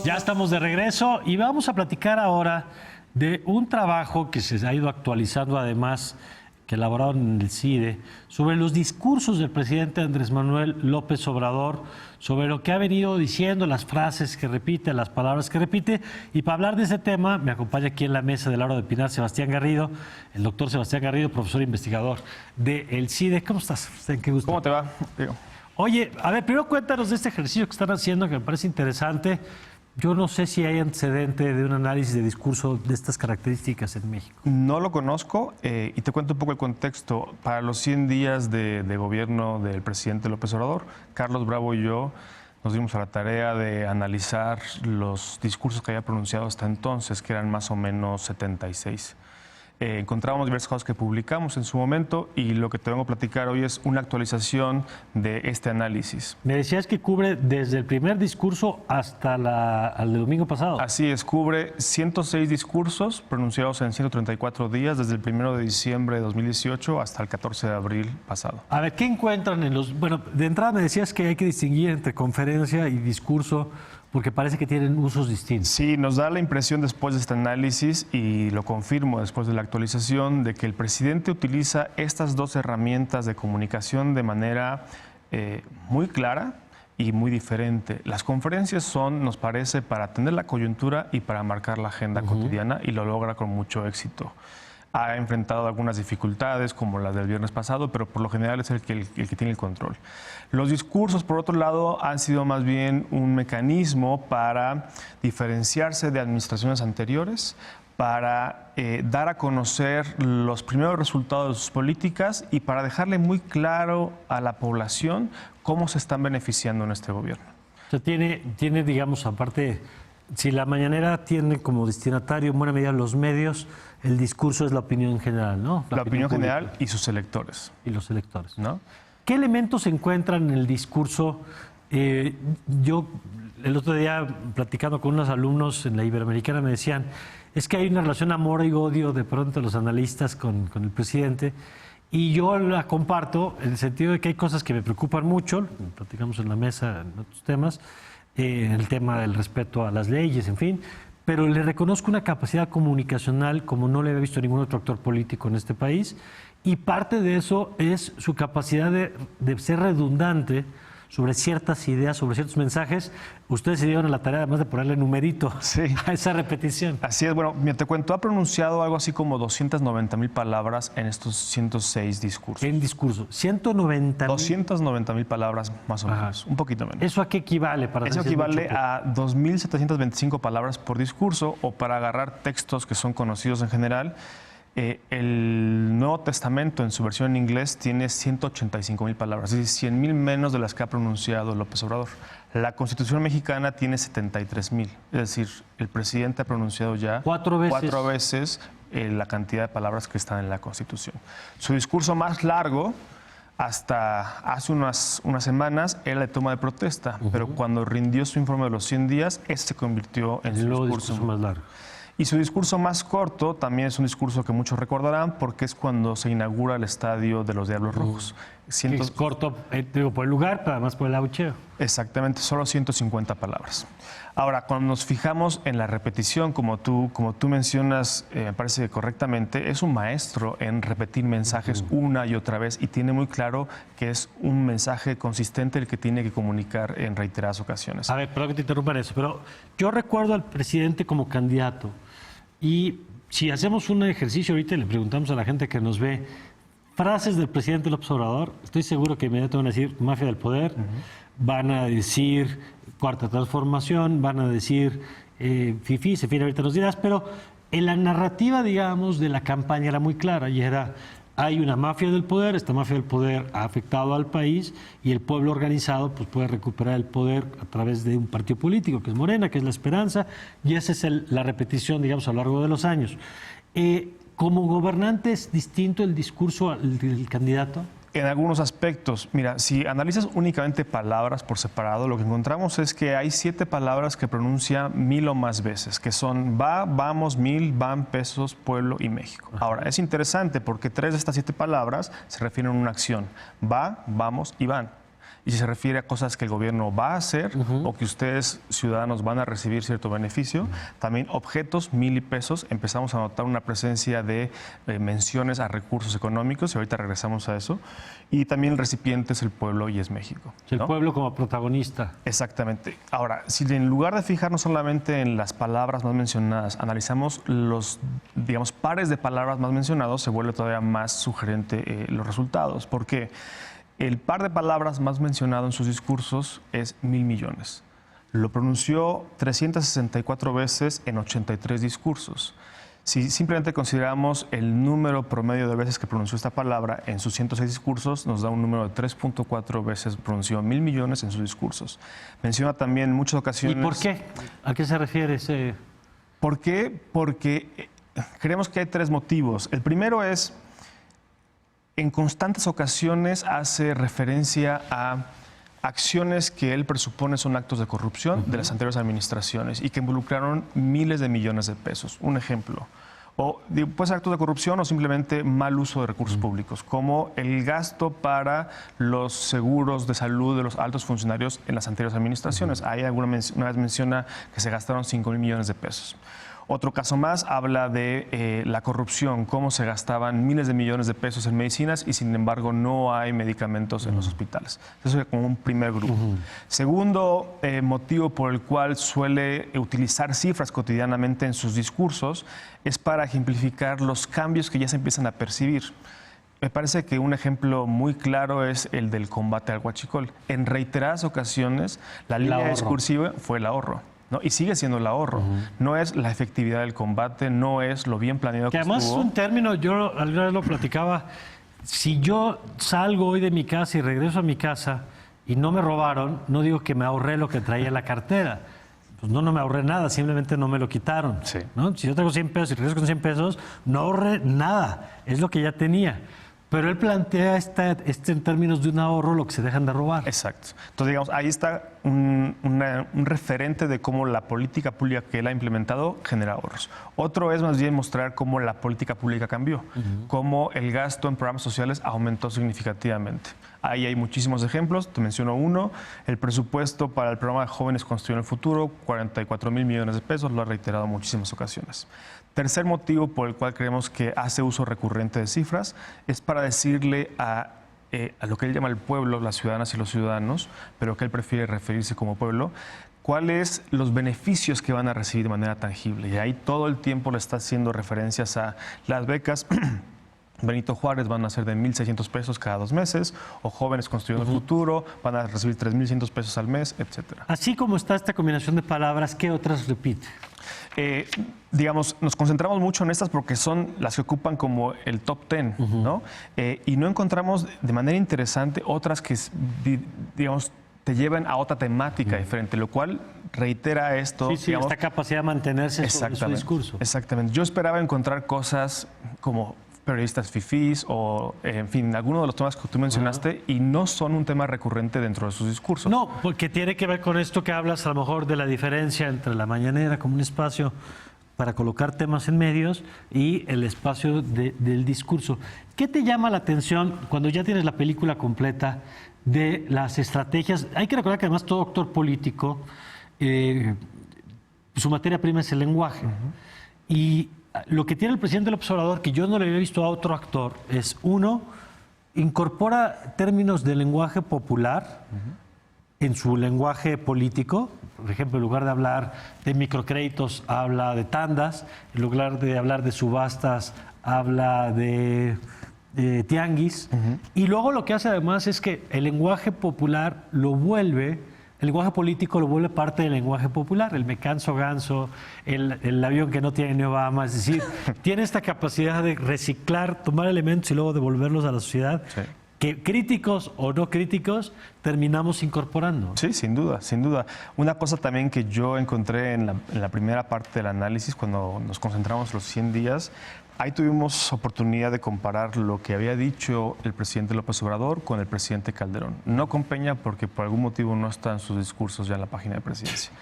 Ya estamos de regreso y vamos a platicar ahora de un trabajo que se ha ido actualizando, además, que elaboraron en el CIDE, sobre los discursos del presidente Andrés Manuel López Obrador, sobre lo que ha venido diciendo, las frases que repite, las palabras que repite. Y para hablar de ese tema, me acompaña aquí en la mesa de la hora de opinar Sebastián Garrido, el doctor Sebastián Garrido, profesor e investigador del CIDE. ¿Cómo estás? Qué gusto. ¿Cómo te va? Oye, a ver, primero cuéntanos de este ejercicio que están haciendo, que me parece interesante. Yo no sé si hay antecedente de un análisis de discurso de estas características en México. No lo conozco y te cuento un poco el contexto. Para los 100 días de gobierno del presidente López Obrador, Carlos Bravo y yo nos dimos a la tarea de analizar los discursos que había pronunciado hasta entonces, que eran más o menos 76. Encontramos diversas cosas que publicamos en su momento y lo que te vengo a platicar hoy es una actualización de este análisis. Me decías que cubre desde el primer discurso hasta el de domingo pasado. Así es, cubre 106 discursos pronunciados en 134 días, desde el 1 de diciembre de 2018 hasta el 14 de abril pasado. A ver, ¿qué encuentran en los...? Bueno, de entrada me decías que hay que distinguir entre conferencia y discurso, porque parece que tienen usos distintos. Sí, nos da la impresión después de este análisis, y lo confirmo después de la actualización, de que el presidente utiliza estas dos herramientas de comunicación de manera muy clara y muy diferente. Las conferencias son, nos parece, para atender la coyuntura y para marcar la agenda cotidiana, y lo logra con mucho éxito. Ha enfrentado algunas dificultades, como las del viernes pasado, pero por lo general es el que tiene el control. Los discursos, por otro lado, han sido más bien un mecanismo para diferenciarse de administraciones anteriores, para dar a conocer los primeros resultados de sus políticas y para dejarle muy claro a la población cómo se están beneficiando en este gobierno. O sea, tiene, digamos, aparte, si la mañanera tiene como destinatario en buena medida los medios, el discurso es la opinión general, ¿no? La opinión general y sus electores. Y los electores. ¿No? ¿Qué elementos se encuentran en el discurso? Yo el otro día, platicando con unos alumnos en la Iberoamericana, me decían, es que hay una relación amor y odio de pronto los analistas con el presidente, y yo la comparto en el sentido de que hay cosas que me preocupan mucho, platicamos en la mesa en otros temas, el tema del respeto a las leyes, en fin, pero le reconozco una capacidad comunicacional como no le había visto ningún otro actor político en este país, y parte de eso es su capacidad de ser redundante sobre ciertas ideas, sobre ciertos mensajes. Ustedes se dieron a la tarea además de ponerle numerito a esa repetición. Así es, bueno, mira, te cuento, ha pronunciado algo así como 290,000 palabras en estos 106 discursos. ¿En discurso? 190,000. 290,000 palabras más o menos, un poquito menos. ¿Eso a qué equivale? Eso equivale a 2,725 palabras por discurso, o para agarrar textos que son conocidos en general, el Nuevo Testamento en su versión en inglés tiene 185,000 palabras, es decir, 100,000 menos de las que ha pronunciado López Obrador. La Constitución mexicana tiene 73,000, es decir, el presidente ha pronunciado ya cuatro veces la cantidad de palabras que están en la Constitución. Su discurso más largo, hasta hace unas semanas, era la toma de protesta, pero cuando rindió su informe de los 100 días, ese se convirtió en su discurso más largo. Y su discurso más corto también es un discurso que muchos recordarán, porque es cuando se inaugura el estadio de los Diablos Rojos. Es corto, digo, por el lugar, pero además por el abucheo. Exactamente, solo 150 palabras. Ahora, cuando nos fijamos en la repetición, como tú mencionas, me parece correctamente, es un maestro en repetir mensajes una y otra vez, y tiene muy claro que es un mensaje consistente el que tiene que comunicar en reiteradas ocasiones. A ver, perdón que te interrumpa en eso, pero yo recuerdo al presidente como candidato, y si hacemos un ejercicio ahorita y le preguntamos a la gente que nos ve frases del presidente López Obrador, estoy seguro que inmediatamente van a decir mafia del poder, van a decir cuarta transformación, van a decir fifís, en fin, ahorita nos dirás, pero en la narrativa, digamos, de la campaña era muy clara, y era, hay una mafia del poder, esta mafia del poder ha afectado al país, y el pueblo organizado pues puede recuperar el poder a través de un partido político, que es Morena, que es La Esperanza, y esa es la repetición, digamos, a lo largo de los años. ¿Como gobernante es distinto el discurso del candidato? En algunos aspectos. Mira, si analizas únicamente palabras por separado, lo que encontramos es que hay 7 palabras que pronuncia 1,000 o más veces, que son va, vamos, 1,000, van, pesos, pueblo y México. Ahora, es interesante porque 3 de estas 7 palabras se refieren a una acción. Va, vamos y van. Y si se refiere a cosas que el gobierno va a hacer o que ustedes, ciudadanos, van a recibir cierto beneficio, también objetos, 1,000 pesos. Empezamos a notar una presencia de menciones a recursos económicos y ahorita regresamos a eso. Y también el recipiente es el pueblo y es México, ¿no? El pueblo como protagonista. Exactamente. Ahora, si en lugar de fijarnos solamente en las palabras más mencionadas, analizamos los, digamos, pares de palabras más mencionados, se vuelve todavía más sugerente los resultados. Porque el par de palabras más mencionado en sus discursos es 1,000 millones. Lo pronunció 364 veces en 83 discursos. Si simplemente consideramos el número promedio de veces que pronunció esta palabra en sus 106 discursos, nos da un número de 3.4 veces pronunció 1,000 millones en sus discursos. Menciona también en muchas ocasiones... ¿Y por qué? ¿A qué se refiere ese...? ¿Por qué? Porque creemos que hay 3 motivos. El primero es, en constantes ocasiones hace referencia a acciones que él presupone son actos de corrupción de las anteriores administraciones y que involucraron miles de millones de pesos. Un ejemplo. O puede ser actos de corrupción o simplemente mal uso de recursos públicos, como el gasto para los seguros de salud de los altos funcionarios en las anteriores administraciones. Ahí una vez menciona que se gastaron 5,000 millones de pesos. Otro caso más habla de la corrupción, cómo se gastaban miles de millones de pesos en medicinas y sin embargo no hay medicamentos en los hospitales. Eso es como un primer grupo. Segundo motivo por el cual suele utilizar cifras cotidianamente en sus discursos es para ejemplificar los cambios que ya se empiezan a percibir. Me parece que un ejemplo muy claro es el del combate al huachicol. En reiteradas ocasiones la línea discursiva fue el ahorro, ¿no? Y sigue siendo el ahorro. No es la efectividad del combate, no es lo bien planeado que además estuvo. es un término, yo alguna vez lo platicaba, si yo salgo hoy de mi casa y regreso a mi casa y no me robaron, no digo que me ahorré lo que traía en la cartera. Pues no me ahorré nada, simplemente no me lo quitaron. Sí. ¿No? Si yo tengo 100 pesos y regreso con 100 pesos, no ahorré nada, es lo que ya tenía. Pero él plantea en términos de un ahorro lo que se dejan de robar. Exacto. Entonces, digamos, ahí está un referente de cómo la política pública que él ha implementado genera ahorros. Otro es más bien mostrar cómo la política pública cambió, cómo el gasto en programas sociales aumentó significativamente. Ahí hay muchísimos ejemplos, te menciono uno, el presupuesto para el programa de Jóvenes Construyendo el Futuro, 44,000 millones de pesos, lo ha reiterado en muchísimas ocasiones. Tercer motivo por el cual creemos que hace uso recurrente de cifras es para decirle a lo que él llama el pueblo, las ciudadanas y los ciudadanos, pero que él prefiere referirse como pueblo, cuáles los beneficios que van a recibir de manera tangible. Y ahí todo el tiempo le está haciendo referencias a las becas. Benito Juárez van a ser de 1,600 pesos cada 2 meses, o Jóvenes Construyendo el Futuro van a recibir 3,100 pesos al mes, etcétera. Así como está esta combinación de palabras, ¿qué otras repite? Digamos, nos concentramos mucho en estas porque son las que ocupan como el top 10, ¿no? Y no encontramos de manera interesante otras que, digamos, te llevan a otra temática diferente, lo cual reitera esto. Sí, digamos, esta capacidad de mantenerse en su discurso. Exactamente. Yo esperaba encontrar cosas como periodistas fifís o, en fin, algunos de los temas que tú mencionaste y no son un tema recurrente dentro de sus discursos. No, porque tiene que ver con esto que hablas a lo mejor de la diferencia entre la mañanera como un espacio para colocar temas en medios y el espacio del discurso. ¿Qué te llama la atención cuando ya tienes la película completa de las estrategias? Hay que recordar que además todo actor político, su materia prima es el lenguaje. Y lo que tiene el presidente López Obrador, que yo no le había visto a otro actor, es uno, incorpora términos de lenguaje popular en su lenguaje político. Por ejemplo, en lugar de hablar de microcréditos, habla de tandas. En lugar de hablar de subastas, habla de tianguis. Y luego lo que hace además es que el lenguaje popular lo vuelve... El lenguaje político lo vuelve parte del lenguaje popular, el me canso ganso, el avión que no tiene ni Obama, es decir, tiene esta capacidad de reciclar, tomar elementos y luego devolverlos a la sociedad, que críticos o no críticos terminamos incorporando. Sí, sin duda, sin duda. Una cosa también que yo encontré en la primera parte del análisis, cuando nos concentramos los 100 días, ahí tuvimos oportunidad de comparar lo que había dicho el presidente López Obrador con el presidente Calderón. No con Peña porque por algún motivo no están sus discursos ya en la página de presidencia.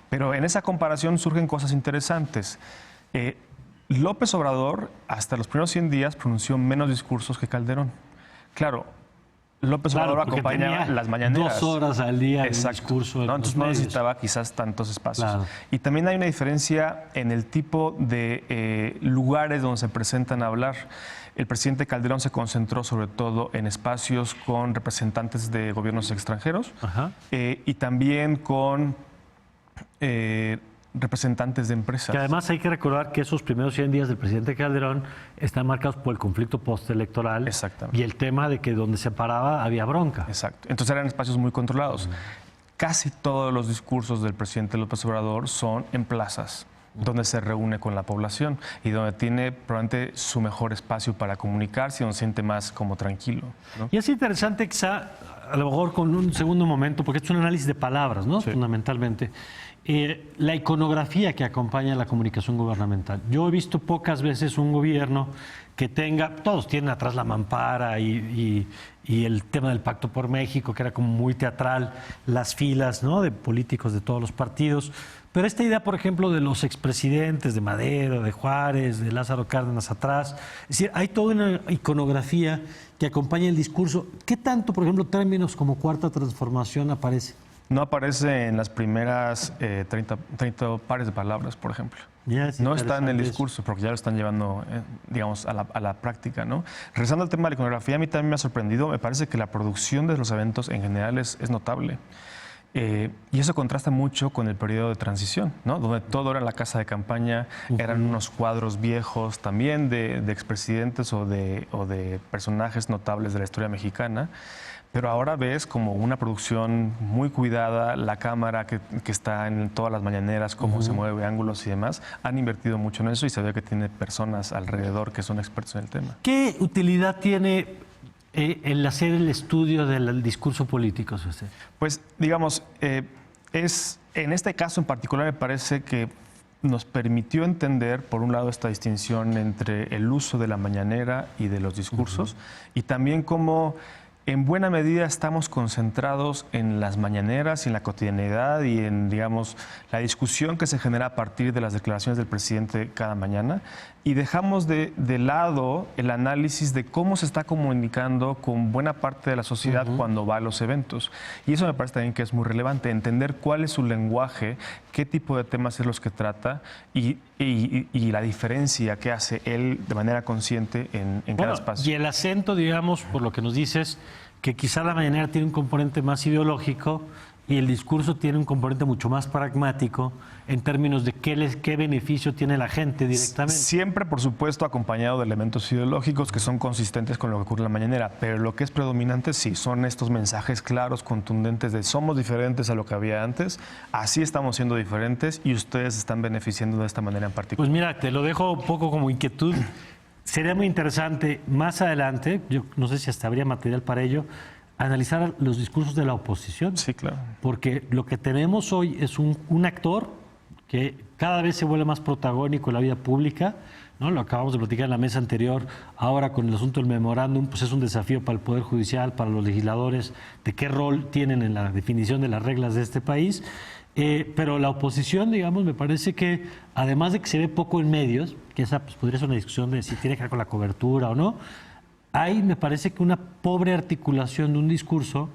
Pero en esa comparación surgen cosas interesantes. López Obrador, hasta los primeros 100 días, pronunció menos discursos que Calderón. Claro, López Obrador Claro, porque acompañaba tenía las mañaneras. 2 horas al día de Exacto. discurso en ¿no? los Entonces no medios. necesitaba quizás tantos espacios. Claro. Y también hay una diferencia en el tipo de lugares donde se presentan a hablar. El presidente Calderón se concentró sobre todo en espacios con representantes de gobiernos extranjeros Ajá. y también con representantes de empresas. Que además hay que recordar que esos primeros 100 días del presidente Calderón están marcados por el conflicto postelectoral. Exactamente. Y el tema de que donde se paraba había bronca. Exacto. Entonces eran espacios muy controlados. Casi todos los discursos del presidente López Obrador son en plazas, donde se reúne con la población y donde tiene probablemente su mejor espacio para comunicarse y donde se siente más como tranquilo, ¿no? Y es interesante quizá, a lo mejor con un segundo momento, porque es un análisis de palabras, ¿no? Sí. Fundamentalmente. La iconografía que acompaña la comunicación gubernamental. Yo he visto pocas veces un gobierno que tenga, todos tienen atrás la mampara y el tema del Pacto por México, que era como muy teatral, las filas, ¿no?, de políticos de todos los partidos. Pero esta idea, por ejemplo, de los expresidentes, de Madero, de Juárez, de Lázaro Cárdenas atrás, es decir, hay toda una iconografía que acompaña el discurso. ¿Qué tanto, por ejemplo, términos como cuarta transformación aparece? No aparece en las primeras 30 pares de palabras, por ejemplo. Ya, es No está en el interesante discurso porque ya lo están llevando, digamos, a la práctica, ¿no? Regresando al tema de la iconografía, a mí también me ha sorprendido. Me parece que la producción de los eventos en general es notable. Y eso contrasta mucho con el periodo de transición, ¿no? Donde todo era en la casa de campaña, eran unos cuadros viejos también de expresidentes o de personajes notables de la historia mexicana. Pero ahora ves como una producción muy cuidada, la cámara que está en todas las mañaneras, cómo se mueve, ángulos y demás. Han invertido mucho en eso y se ve que tiene personas alrededor que son expertos en el tema. ¿Qué utilidad tiene el hacer el estudio del discurso político, usted? Pues, digamos, en este caso en particular me parece que nos permitió entender, por un lado, esta distinción entre el uso de la mañanera y de los discursos, y también cómo en buena medida estamos concentrados en las mañaneras y en la cotidianidad y en, digamos, la discusión que se genera a partir de las declaraciones del presidente cada mañana y dejamos de lado el análisis de cómo se está comunicando con buena parte de la sociedad cuando va a los eventos. Y eso me parece también que es muy relevante, entender cuál es su lenguaje, qué tipo de temas es los que trata y la diferencia que hace él de manera consciente en cada espacio. Y el acento, digamos, por lo que nos dices, que quizá la mañanera tiene un componente más ideológico y el discurso tiene un componente mucho más pragmático en términos de qué beneficio tiene la gente directamente. Siempre, por supuesto, acompañado de elementos ideológicos que son consistentes con lo que ocurre en la mañanera, pero lo que es predominante sí son estos mensajes claros, contundentes de somos diferentes a lo que había antes, así estamos siendo diferentes y ustedes están beneficiando de esta manera en particular. Pues mira, te lo dejo un poco como inquietud. Sería muy interesante más adelante, yo no sé si hasta habría material para ello, analizar los discursos de la oposición. Sí, claro. Porque lo que tenemos hoy es un actor que cada vez se vuelve más protagónico en la vida pública, ¿no? Lo acabamos de platicar en la mesa anterior, ahora con el asunto del memorándum, pues es un desafío para el Poder Judicial, para los legisladores, de qué rol tienen en la definición de las reglas de este país. Pero la oposición, digamos, me parece que, además de que se ve poco en medios, que esa pues, podría ser una discusión de si tiene que ver con la cobertura o no, hay, me parece que una pobre articulación de un discurso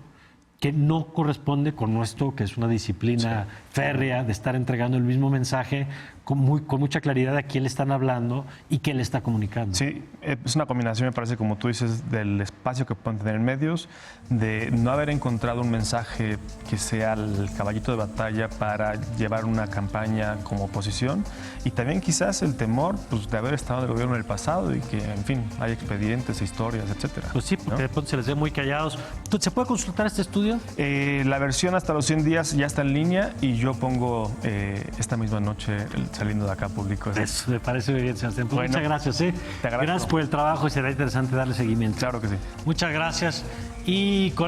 que no corresponde con nuestro, que es una disciplina férrea de estar entregando el mismo mensaje con mucha claridad a quién le están hablando y quién le está comunicando. Sí, es una combinación, me parece, como tú dices, del espacio que pueden tener en medios, de no haber encontrado un mensaje que sea el caballito de batalla para llevar una campaña como oposición y también quizás el temor pues, de haber estado en el gobierno en el pasado y que, en fin, hay expedientes, historias, etcétera. Pues sí, porque de pronto se les ve muy callados. Entonces, ¿se puede consultar este estudio? La versión hasta los 100 días ya está en línea y yo pongo esta misma noche saliendo de acá público. Eso, me parece muy bien, Sebastián. Pues muchas gracias. Te agradezco. Gracias por el trabajo y será interesante darle seguimiento. Claro que sí. Muchas gracias. Y con